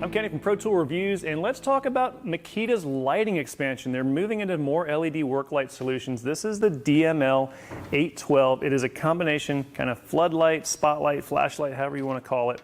I'm Kenny from Pro Tool Reviews, and let's talk about Makita's lighting expansion. They're moving into more LED work light solutions. This is the DML812. It is a combination kind of floodlight, spotlight, flashlight, however you want to call it.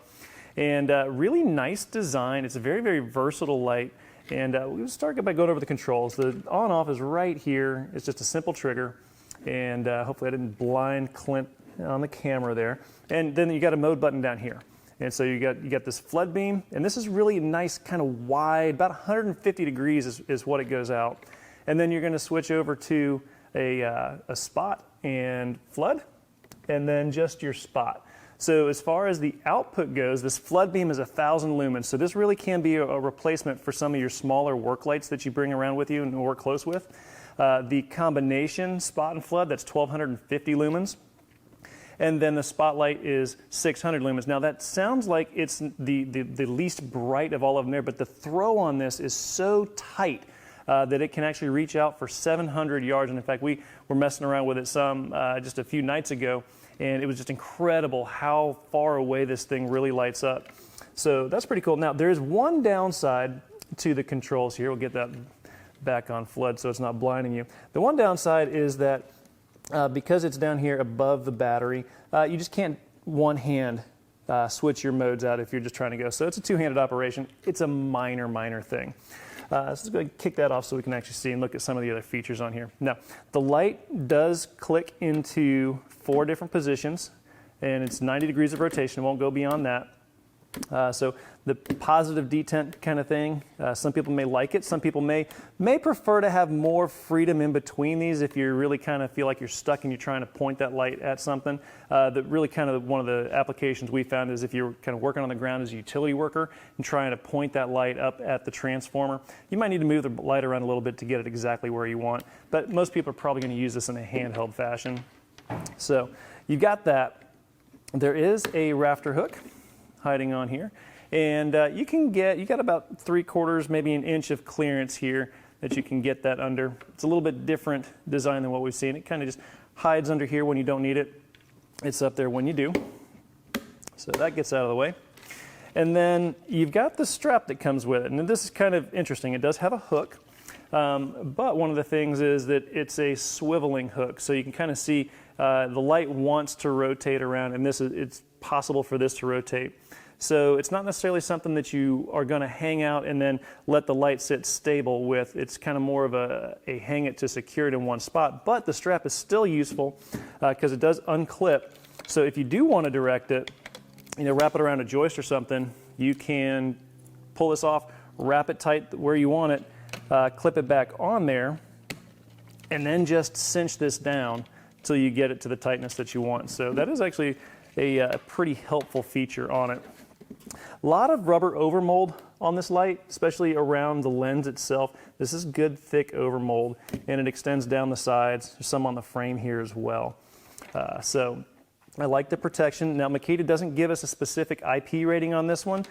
And really nice design. It's a very, very versatile light. And we'll start by going over the controls. The on-off is right here. It's just a simple trigger. And hopefully I didn't blind Clint on the camera there. And then you got a mode button down here. And so you got this flood beam, and this is really nice, kind of wide, about 150 degrees is what it goes out. And then you're going to switch over to a spot and flood, and then just your spot. So as far as the output goes, this flood beam is 1,000 lumens. So this really can be a replacement for some of your smaller work lights that you bring around with you and work close with. The combination spot and flood, that's 1,250 lumens. And then the spotlight is 600 lumens. Now that sounds like it's the least bright of all of them there, but the throw on this is so tight that it can actually reach out for 700 yards. And in fact, we were messing around with it some just a few nights ago, and it was just incredible how far away this thing really lights up. So that's pretty cool. Now there is one downside to the controls here. We'll get that back on flood so it's not blinding you. The one downside is that because it's down here above the battery, you just can't one-hand switch your modes out if you're just trying to go. So it's a two-handed operation. It's a minor thing. So let's go ahead and kick that off so we can actually see and look at some of the other features on here. Now, the light does click into 4 different positions, and it's 90 degrees of rotation. It won't go beyond that. So the positive detent kind of thing, some people may like it. Some people may prefer to have more freedom in between these if you really kind of feel like you're stuck and you're trying to point that light at something. That really kind of one of the applications we found is if you're kind of working on the ground as a utility worker and trying to point that light up at the transformer, you might need to move the light around a little bit to get it exactly where you want. But most people are probably going to use this in a handheld fashion. So you've got that. There is a rafter hook hiding on here, and you got about 3/4, maybe an inch of clearance here that you can get that under. It's a little bit different design than what we've seen. It kind of just hides under here when you don't need it. It's up there when you do. So that gets out of the way. And then you've got the strap that comes with it, and this is kind of interesting. It does have a hook, but one of the things is that it's a swiveling hook, so you can kind of see the light wants to rotate around, and it's possible for this to rotate. So it's not necessarily something that you are going to hang out and then let the light sit stable with. It's kind of more of a hang it to secure it in one spot, but the strap is still useful because it does unclip. So if you do want to direct it, wrap it around a joist or something, you can pull this off, wrap it tight where you want it, clip it back on there, and then just cinch this down until you get it to the tightness that you want. So that is actually a pretty helpful feature on it. A lot of rubber overmold on this light, especially around the lens itself. This is good thick overmold, and it extends down the sides. There's some on the frame here as well. So I like the protection. Now Makita doesn't give us a specific IP rating on this one,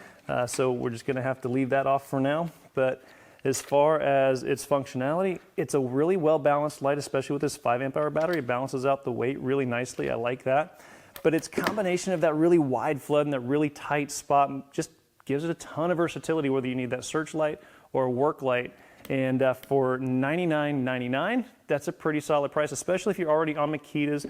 so we're just going to have to leave that off for now. But as far as its functionality, it's a really well-balanced light, especially with this 5 amp hour battery. It balances out the weight really nicely. I like that. But its combination of that really wide flood and that really tight spot just gives it a ton of versatility, whether you need that searchlight or a work light. And for $99.99, that's a pretty solid price, especially if you're already on Makita's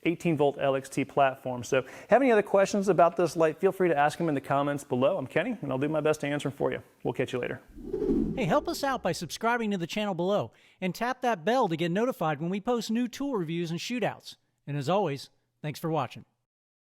18-volt LXT platform. So have any other questions about this light, feel free to ask them in the comments below. I'm Kenny, and I'll do my best to answer them for you. We'll catch you later. Hey, help us out by subscribing to the channel below and tap that bell to get notified when we post new tool reviews and shootouts. And as always, thanks for watching.